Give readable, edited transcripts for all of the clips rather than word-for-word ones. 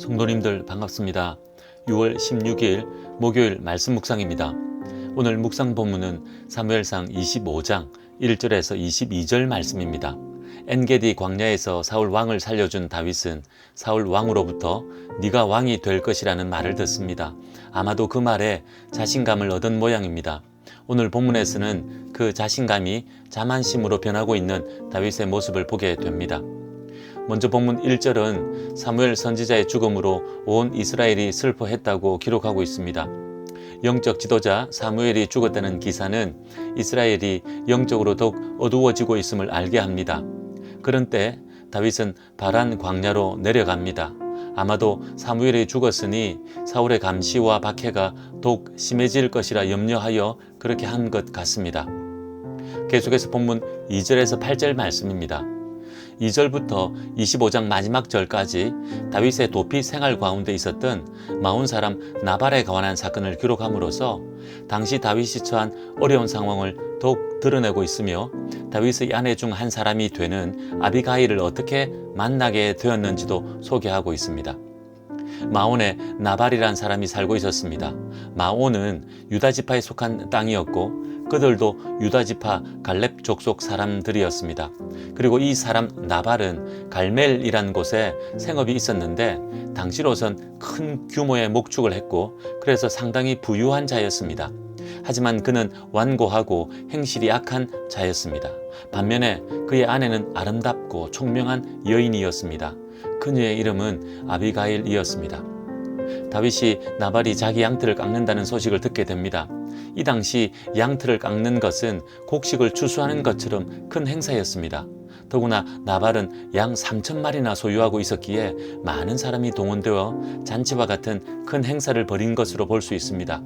성도님들 반갑습니다. 6월 16일 목요일 말씀 묵상입니다. 오늘 묵상 본문은 사무엘상 25장 1절에서 22절 말씀입니다. 엔게디 광야에서 사울 왕을 살려준 다윗은 사울 왕으로부터 네가 왕이 될 것이라는 말을 듣습니다. 아마도 그 말에 자신감을 얻은 모양입니다. 오늘 본문에서는 그 자신감이 자만심으로 변하고 있는 다윗의 모습을 보게 됩니다. 먼저 본문 1절은 사무엘 선지자의 죽음으로 온 이스라엘이 슬퍼했다고 기록하고 있습니다. 영적 지도자 사무엘이 죽었다는 기사는 이스라엘이 영적으로 더욱 어두워지고 있음을 알게 합니다. 그런 때 다윗은 바란 광야로 내려갑니다. 아마도 사무엘이 죽었으니 사울의 감시와 박해가 더욱 심해질 것이라 염려하여 그렇게 한 것 같습니다. 계속해서 본문 2절에서 8절 말씀입니다. 2절부터 25장 마지막 절까지 다윗의 도피 생활 가운데 있었던 마온 사람 나발에 관한 사건을 기록함으로써 당시 다윗이 처한 어려운 상황을 더욱 드러내고 있으며 다윗의 아내 중 한 사람이 되는 아비가일을 어떻게 만나게 되었는지도 소개하고 있습니다. 마온에 나발이란 사람이 살고 있었습니다. 마온은 유다지파에 속한 땅이었고 그들도 유다지파 갈렙 족속 사람들이었습니다. 그리고 이 사람 나발은 갈멜이란 곳에 생업이 있었는데 당시로선 큰 규모의 목축을 했고 그래서 상당히 부유한 자였습니다. 하지만 그는 완고하고 행실이 악한 자였습니다. 반면에 그의 아내는 아름답고 총명한 여인이었습니다. 그녀의 이름은 아비가일이었습니다. 다윗이 나발이 자기 양털을 깎는다는 소식을 듣게 됩니다. 이 당시 양털을 깎는 것은 곡식을 추수하는 것처럼 큰 행사였습니다. 더구나 나발은 양 3,000마리나 소유하고 있었기에 많은 사람이 동원되어 잔치와 같은 큰 행사를 벌인 것으로 볼 수 있습니다.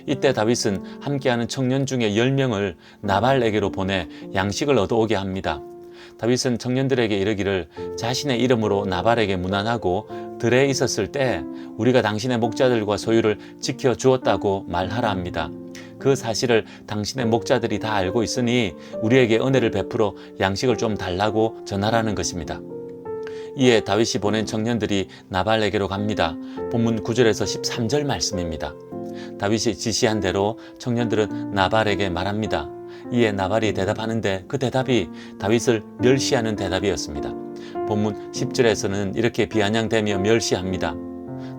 이때 다윗은 함께하는 청년 중에 10명을 나발에게로 보내 양식을 얻어오게 합니다. 다윗은 청년들에게 이르기를 자신의 이름으로 나발에게 문안하고 들에 있었을 때 우리가 당신의 목자들과 소유를 지켜주었다고 말하라 합니다. 그 사실을 당신의 목자들이 다 알고 있으니 우리에게 은혜를 베풀어 양식을 좀 달라고 전하라는 것입니다. 이에 다윗이 보낸 청년들이 나발에게로 갑니다. 본문 9절에서 13절 말씀입니다. 다윗이 지시한 대로 청년들은 나발에게 말합니다. 이에 나발이 대답하는데 그 대답이 다윗을 멸시하는 대답이었습니다. 본문 10절에서는 이렇게 비아냥대며 멸시합니다.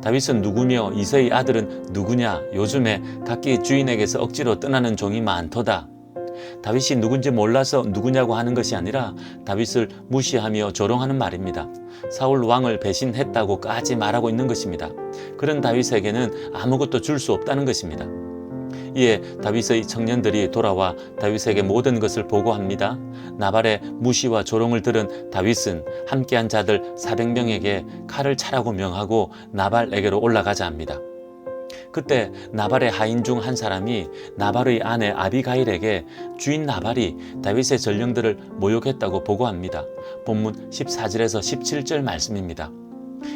다윗은 누구며 이새의 아들은 누구냐? 요즘에 각기 주인에게서 억지로 떠나는 종이 많도다. 다윗이 누군지 몰라서 누구냐고 하는 것이 아니라 다윗을 무시하며 조롱하는 말입니다. 사울 왕을 배신했다고까지 말하고 있는 것입니다. 그런 다윗에게는 아무것도 줄 수 없다는 것입니다. 이에 다윗의 청년들이 돌아와 다윗에게 모든 것을 보고합니다. 나발의 무시와 조롱을 들은 다윗은 함께한 자들 400명에게 칼을 차라고 명하고 나발에게로 올라가자 합니다. 그때 나발의 하인 중 한 사람이 나발의 아내 아비가일에게 주인 나발이 다윗의 전령들을 모욕했다고 보고합니다. 본문 14절에서 17절 말씀입니다.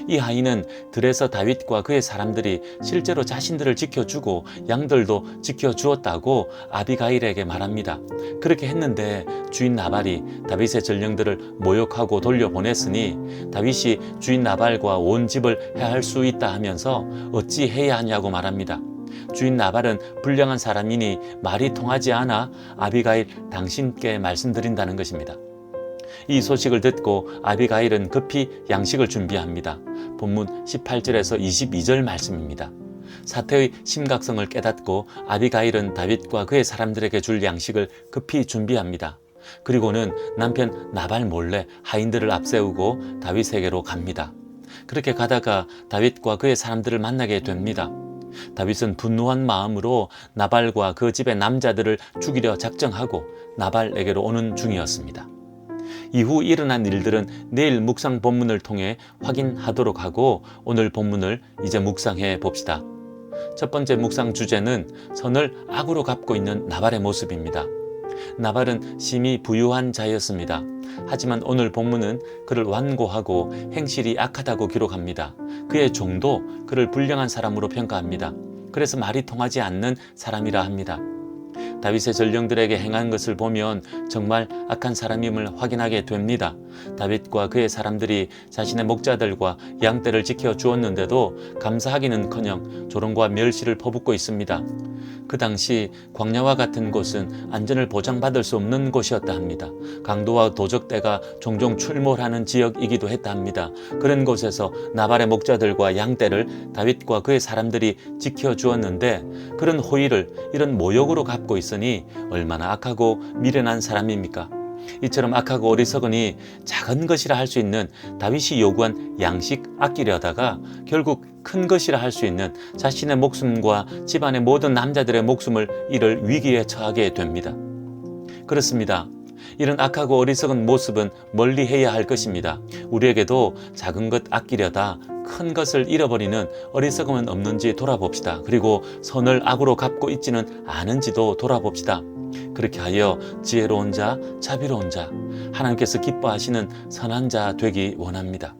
이 하인은 들에서 다윗과 그의 사람들이 실제로 자신들을 지켜주고 양들도 지켜주었다고 아비가일에게 말합니다. 그렇게 했는데 주인 나발이 다윗의 전령들을 모욕하고 돌려보냈으니 다윗이 주인 나발과 온 집을 해할 수 있다 하면서 어찌 해야 하냐고 말합니다. 주인 나발은 불량한 사람이니 말이 통하지 않아 아비가일 당신께 말씀드린다는 것입니다. 이 소식을 듣고 아비가일은 급히 양식을 준비합니다. 본문 18절에서 22절 말씀입니다. 사태의 심각성을 깨닫고 아비가일은 다윗과 그의 사람들에게 줄 양식을 급히 준비합니다. 그리고는 남편 나발 몰래 하인들을 앞세우고 다윗에게로 갑니다. 그렇게 가다가 다윗과 그의 사람들을 만나게 됩니다. 다윗은 분노한 마음으로 나발과 그 집의 남자들을 죽이려 작정하고 나발에게로 오는 중이었습니다. 이후 일어난 일들은 내일 묵상 본문을 통해 확인하도록 하고 오늘 본문을 이제 묵상해 봅시다. 첫 번째 묵상 주제는 선을 악으로 갚고 있는 나발의 모습입니다. 나발은 심히 부유한 자였습니다. 하지만 오늘 본문은 그를 완고하고 행실이 악하다고 기록합니다. 그의 종도 그를 불량한 사람으로 평가합니다. 그래서 말이 통하지 않는 사람이라 합니다. 다윗의 전령들에게 행한 것을 보면 정말 악한 사람임을 확인하게 됩니다. 다윗과 그의 사람들이 자신의 목자들과 양떼를 지켜 주었는데도 감사하기는커녕 조롱과 멸시를 퍼붓고 있습니다. 그 당시 광야와 같은 곳은 안전을 보장받을 수 없는 곳이었다 합니다. 강도와 도적대가 종종 출몰하는 지역이기도 했다 합니다. 그런 곳에서 나발의 목자들과 양떼를 다윗과 그의 사람들이 지켜주었는데 그런 호의를 이런 모욕으로 갚고 있으니 얼마나 악하고 미련한 사람입니까? 이처럼 악하고 어리석으니 작은 것이라 할 수 있는 다윗이 요구한 양식 아끼려다가 결국 큰 것이라 할 수 있는 자신의 목숨과 집안의 모든 남자들의 목숨을 잃을 위기에 처하게 됩니다. 그렇습니다. 이런 악하고 어리석은 모습은 멀리해야 할 것입니다. 우리에게도 작은 것 아끼려다 큰 것을 잃어버리는 어리석음은 없는지 돌아봅시다. 그리고 선을 악으로 갚고 있지는 않은지도 돌아봅시다. 그렇게 하여 지혜로운 자, 자비로운 자, 하나님께서 기뻐하시는 선한 자 되기 원합니다.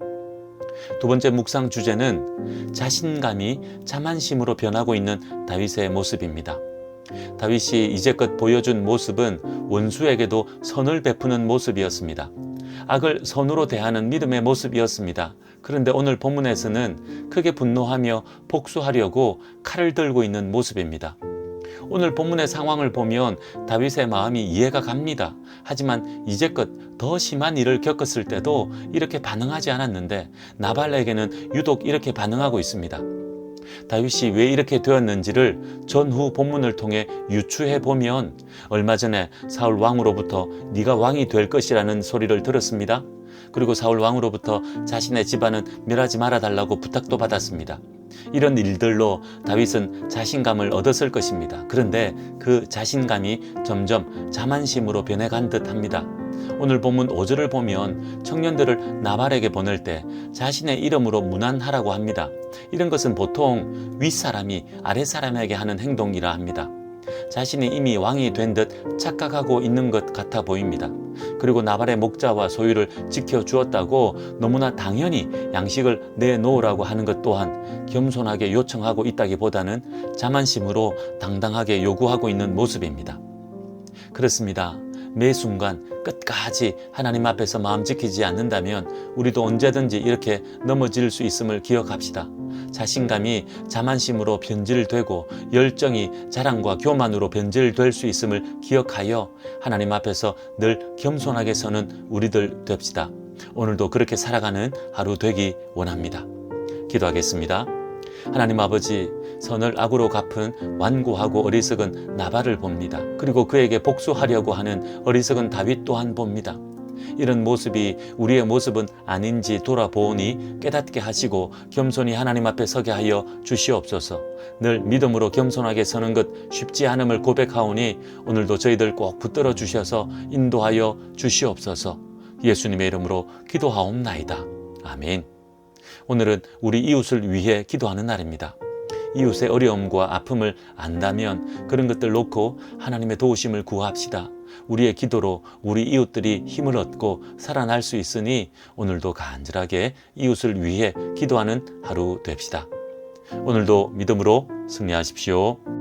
두 번째 묵상 주제는 자신감이 자만심으로 변하고 있는 다윗의 모습입니다. 다윗이 이제껏 보여준 모습은 원수에게도 선을 베푸는 모습이었습니다. 악을 선으로 대하는 믿음의 모습이었습니다. 그런데 오늘 본문에서는 크게 분노하며 복수하려고 칼을 들고 있는 모습입니다. 오늘 본문의 상황을 보면 다윗의 마음이 이해가 갑니다. 하지만 이제껏 더 심한 일을 겪었을 때도 이렇게 반응하지 않았는데 나발에게는 유독 이렇게 반응하고 있습니다. 다윗이 왜 이렇게 되었는지를 전후 본문을 통해 유추해 보면 얼마 전에 사울 왕으로부터 네가 왕이 될 것이라는 소리를 들었습니다. 그리고 사울 왕으로부터 자신의 집안은 멸하지 말아달라고 부탁도 받았습니다. 이런 일들로 다윗은 자신감을 얻었을 것입니다. 그런데 그 자신감이 점점 자만심으로 변해간 듯합니다. 오늘 본문 5절을 보면 청년들을 나발에게 보낼 때 자신의 이름으로 문안하라고 합니다. 이런 것은 보통 윗사람이 아랫사람에게 하는 행동이라 합니다. 자신이 이미 왕이 된 듯 착각하고 있는 것 같아 보입니다. 그리고 나발의 목자와 소유를 지켜주었다고 너무나 당연히 양식을 내놓으라고 하는 것 또한 겸손하게 요청하고 있다기보다는 자만심으로 당당하게 요구하고 있는 모습입니다. 그렇습니다. 매 순간 끝까지 하나님 앞에서 마음 지키지 않는다면 우리도 언제든지 이렇게 넘어질 수 있음을 기억합시다. 자신감이 자만심으로 변질되고 열정이 자랑과 교만으로 변질될 수 있음을 기억하여 하나님 앞에서 늘 겸손하게 서는 우리들 됩시다. 오늘도 그렇게 살아가는 하루 되기 원합니다. 기도하겠습니다. 하나님 아버지, 선을 악으로 갚은 완고하고 어리석은 나발을 봅니다. 그리고 그에게 복수하려고 하는 어리석은 다윗 또한 봅니다. 이런 모습이 우리의 모습은 아닌지 돌아보니 깨닫게 하시고 겸손히 하나님 앞에 서게 하여 주시옵소서. 늘 믿음으로 겸손하게 서는 것 쉽지 않음을 고백하오니 오늘도 저희들 꼭 붙들어 주셔서 인도하여 주시옵소서. 예수님의 이름으로 기도하옵나이다. 아멘. 오늘은 우리 이웃을 위해 기도하는 날입니다. 이웃의 어려움과 아픔을 안다면 그런 것들 놓고 하나님의 도우심을 구합시다. 우리의 기도로 우리 이웃들이 힘을 얻고 살아날 수 있으니 오늘도 간절하게 이웃을 위해 기도하는 하루 됩시다. 오늘도 믿음으로 승리하십시오.